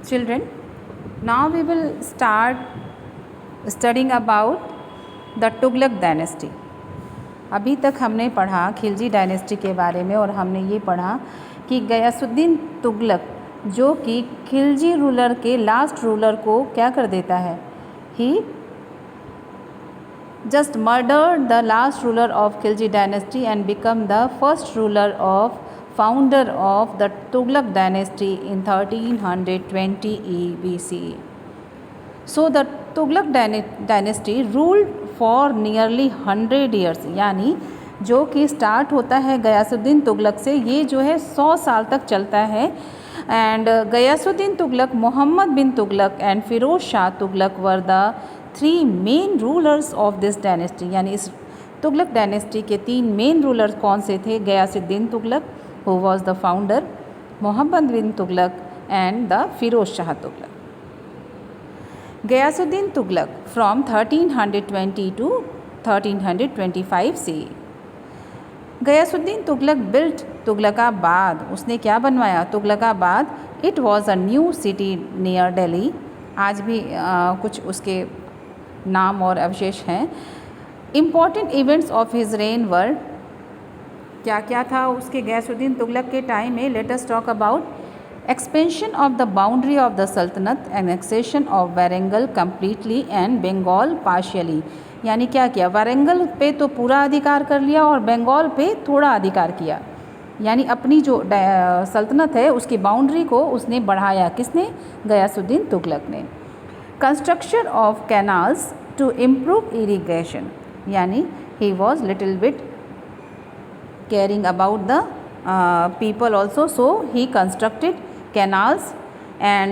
Children, now we will start studying about the Tughlaq dynasty. अभी तक हमने पढ़ा खिलजी डायनेस्टी के बारे में और हमने ये पढ़ा कि गयासुद्दीन तुगलक जो कि खिलजी रूलर के लास्ट रूलर को क्या कर देता है, ही just murdered the last ruler of Khilji dynasty and become the first ruler of founder of the Tughlaq dynasty in 1320 BCE. So the Tughlaq dynasty ruled for nearly 100 years, यानी जो कि start होता है गयासुद्दीन तुगलक से, ये जो है 100 साल तक चलता है. And Ghiyasuddin Tughlaq, Mohammad bin Tughlaq and Firoz Shah Tughlaq were the 3 main rulers of this dynasty. यानी इस तुगलक डायनेस्टी के 3 मेन रूलर्स कौन से थे? Ghiyasuddin Tughlaq who was the founder, Mohammad bin Tughlaq and the Firoz Shah Tughlaq. Ghiyasuddin Tughlaq from 1320 to 1325 CE. Ghiyasuddin Tughlaq built Tughlaqabad. उसने क्या बनवाया? Tughlaqabad. It was a new city near Delhi. आज भी कुछ उसके नाम और अवशेष हैं. Important events of his reign were, क्या क्या था उसके गयासुद्दीन तुगलक के टाइम में? Let us talk about expansion of the boundary of the Sultanat, annexation of Warangal completely and Bengal partially. यानी क्या किया? वारंगल पे तो पूरा अधिकार कर लिया और बंगाल पे थोड़ा अधिकार किया. यानी अपनी जो सल्तनत है उसकी बाउंड्री को उसने बढ़ाया. किसने? गयासुद्दीन तुगलक ने. Construction of canals to improve irrigation, यानी he was little bit caring about the people also, so he constructed canals and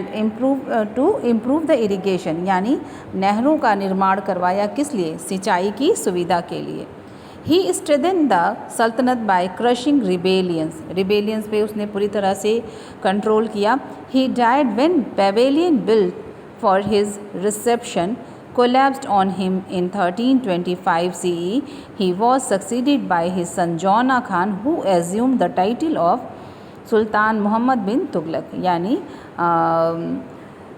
to improve the irrigation. यानी नहरों का निर्माण करवाया. किस लिए? सिंचाई की सुविधा के लिए. He strengthened the सल्तनत by crushing rebellions. rebellions पे उसने पूरी तरह से कंट्रोल किया. He died when pavilion built for his reception collapsed on him in 1325 CE. He was succeeded by his son Jona Khan, who assumed the title of सुल्तान मोहम्मद बिन तुगलक. यानी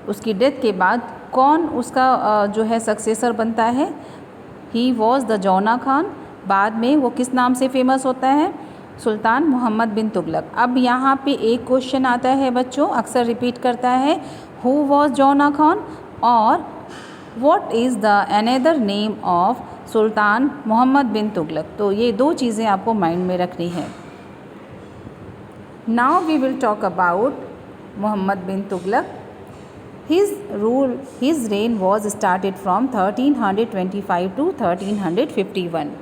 उसकी death के बाद कौन उसका जो है सक्सेसर बनता है? He was the Jauna Khan. बाद में वो किस नाम से फेमस होता है? सुल्तान मोहम्मद बिन तुगलक. अब यहाँ पे एक क्वेश्चन आता है बच्चों, अक्सर रिपीट करता है, हु वॉज जोना खान और What is the another name of सुल्तान मोहम्मद बिन तुगलक? तो ये 2 चीज़ें आपको माइंड में रखनी है. Now we will talk about Mohammad bin Tughlaq. His reign was started from 1325 to 1351.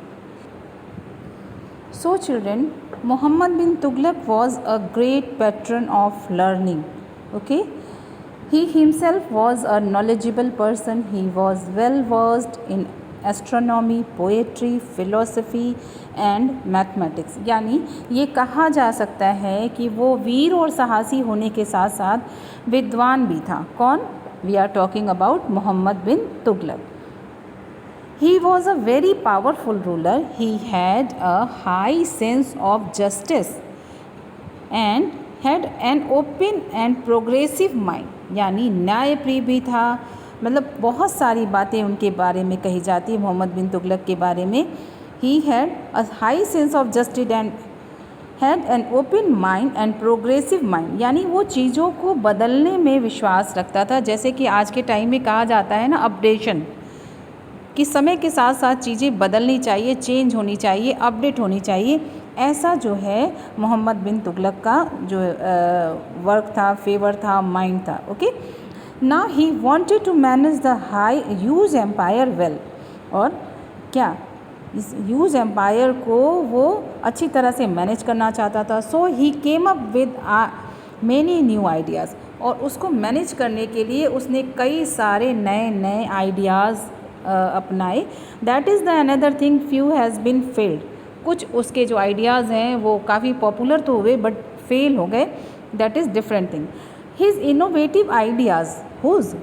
So children, Muhammad bin Tughlaq was a great patron of learning. Okay. He himself was a knowledgeable person. He was well versed in astronomy, poetry, philosophy and mathematics. यानी ये कहा जा सकता है कि वो वीर और साहसी होने के साथ साथ विद्वान भी था. कौन? We are talking about Mohammad bin Tughlaq. He was a very powerful ruler. He had a high sense of justice and had an open and progressive mind. यानी न्यायप्रिय भी था. मतलब बहुत सारी बातें उनके बारे में कही जाती है मोहम्मद बिन तुगलक के बारे में. He had a high sense of justice and had an open mind and progressive mind. यानी वो चीज़ों को बदलने में विश्वास रखता था. जैसे कि आज के टाइम में कहा जाता है ना, अपडेशन, कि समय के साथ साथ चीज़ें बदलनी चाहिए, चेंज होनी चाहिए, अपडेट होनी चाहिए. ऐसा जो है मोहम्मद बिन तुगलक का जो वर्क था, फेवर था, माइंड था. Okay. Now he wanted to manage the high huge empire well. और क्या? इस ह्यूज एम्पायर को वो अच्छी तरह से मैनेज करना चाहता था. So he came up with many new ideas. और उसको मैनेज करने के लिए उसने कई सारे नए नए आइडियाज़ अपनाए. That is the another thing few has been failed. कुछ उसके जो आइडियाज़ हैं वो काफ़ी पॉपुलर तो हुए बट फेल हो गए. That is different thing. His innovative ideas, whose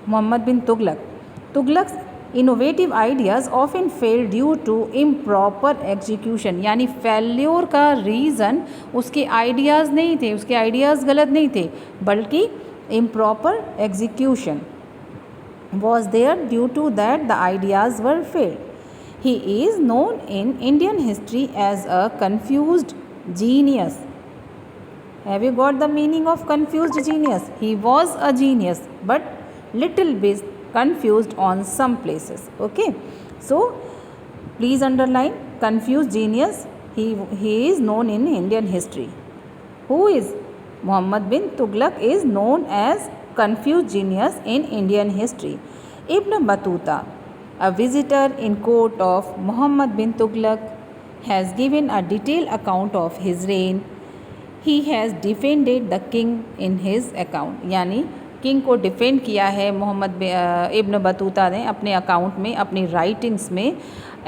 Mohammad bin Tughlaq innovative ideas often fail due to improper execution. यानी फेल्योर का रीज़न उसके आइडियाज़ नहीं थे, उसके आइडियाज़ गलत नहीं थे, बल्कि improper execution was there, due to that the ideas were failed. He is known in Indian history as a confused genius. Have you got the meaning of confused genius? He was a genius but little bit confused on some places. Okay, so please underline confused genius. He is known in Indian history. Who is Muhammad bin Tughlaq is known as confused genius in Indian history. Ibn Battuta, a visitor in court of Muhammad bin Tughlaq, has given a detailed account of his reign. He has defended the king in his account. यानी king को defend किया है Mohammad Ibn Battuta ने अपने account में, अपनी writings में.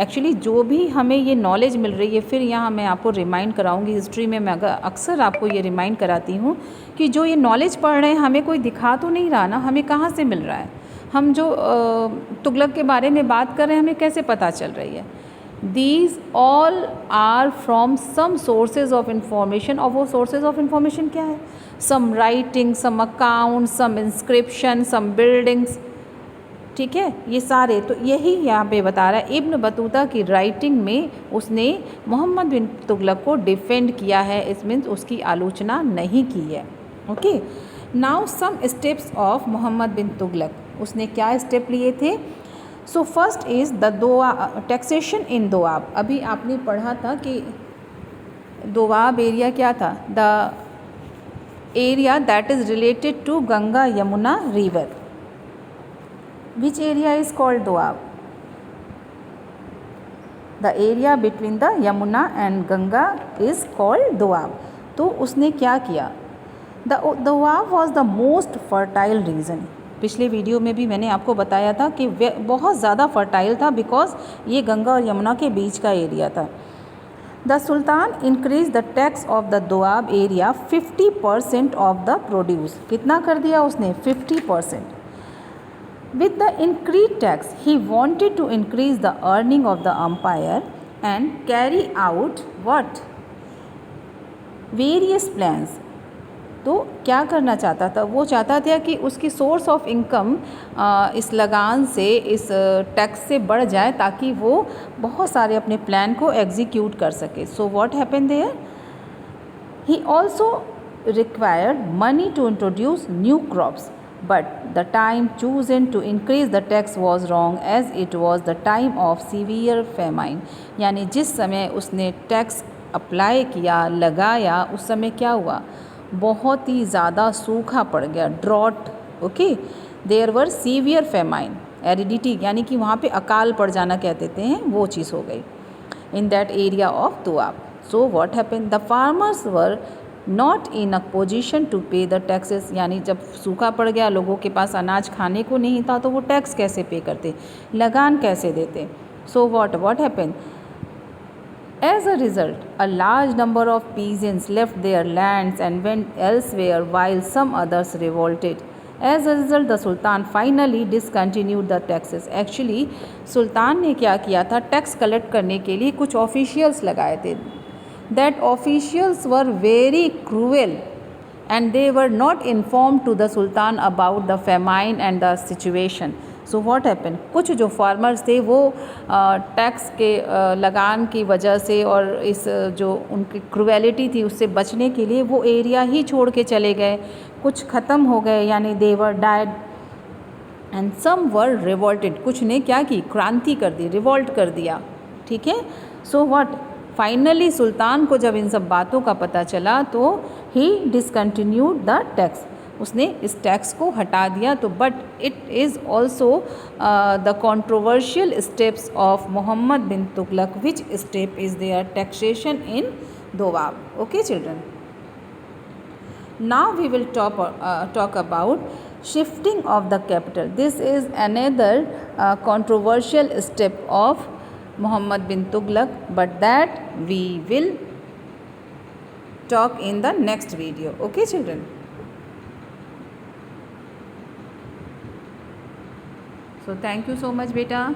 Actually जो भी हमें ये नॉलेज मिल रही है, फिर यहाँ मैं आपको रिमाइंड कराऊंगी. हिस्ट्री में मैं अक्सर आपको ये रिमाइंड कराती हूँ कि जो ये नॉलेज पढ़ रहे हैं हमें कोई दिखा तो नहीं रहा ना, हमें कहाँ से मिल रहा है. हम जो तुगलक के बारे में बात कर रहे हैं हमें कैसे पता चल रही है. These all are from some sources of information. और वो sources of information क्या है? Some writing, some accounts, some inscription, some buildings. ठीक है, ये सारे तो यही यहाँ पे बता रहा है. इब्न बतूता की राइटिंग में उसने मोहम्मद बिन तुगलक को डिफेंड किया है. इस मीन्स उसकी आलोचना नहीं की है. Okay, now some steps of Mohammad bin Tughlaq. उसने क्या स्टेप लिए थे? So first is the taxation in Doab. अभी आपने पढ़ा था कि दोआब एरिया क्या था? The area that is related to Ganga Yamuna river. Which area is called Doab? The area between the Yamuna and Ganga is called Doab. तो उसने क्या किया? The Doab was the most fertile region. पिछले वीडियो में भी मैंने आपको बताया था कि बहुत ज़्यादा फर्टाइल था, बिकॉज ये गंगा और यमुना के बीच का एरिया था. The sultan increase the tax of the Doab area 50% of the produce. कितना कर दिया उसने? 50%. With the increase tax he wanted to increase the earning of the empire and carry out what? Various plans. तो क्या करना चाहता था? वो चाहता था कि उसकी सोर्स ऑफ इनकम इस लगान से, इस टैक्स से बढ़ जाए, ताकि वो बहुत सारे अपने प्लान को एग्जीक्यूट कर सके. So what happened there? He also required money to introduce new crops, but the time chosen to increase the tax was wrong as it was the time of severe famine. यानी जिस समय उसने tax apply किया, लगाया, उस समय क्या हुआ? बहुत ही ज़्यादा सूखा पड़ गया, drought. Okay, there were severe famine, aridity, यानी कि वहाँ पे अकाल पड़ जाना कह देते हैं, वो चीज़ हो गई in that area of Doab. So what happened? The farmers were not in a position to pay the taxes. यानी जब सूखा पड़ गया, लोगों के पास अनाज खाने को नहीं था, तो वो टैक्स कैसे पे करते, लगान कैसे देते? सो what happened? As a result, a large number of peasants left their lands and went elsewhere while some others revolted. As a result, the Sultan finally discontinued the taxes. Actually, सुल्तान ने क्या किया था? टैक्स कलेक्ट करने के लिए कुछ officials लगाए थे. That officials were very cruel and they were not informed to the Sultan about the famine and the situation. So what happen? कुछ जो फार्मर्स थे वो टैक्स के लगान की वजह से और इस जो उनकी क्रूएलिटी थी उससे बचने के लिए वो एरिया ही छोड़ के चले गए. कुछ ख़त्म हो गए, यानी they were died and some were revolted. कुछ ने क्या की? क्रांति कर दी, रिवोल्ट कर दिया. ठीक है. So what? फाइनली सुल्तान को जब इन सब बातों का पता चला तो ही डिसकंटिन्यूड द टैक्स. उसने इस टैक्स को हटा दिया. तो but it is also the controversial steps of Mohammad bin Tughlaq. Which step is there? Taxation in Doab. Okay children, now we will talk about shifting of the capital. This is another controversial step of Muhammad bin Tughlaq, but that we will talk in the next video. Okay children. So thank you so much beta.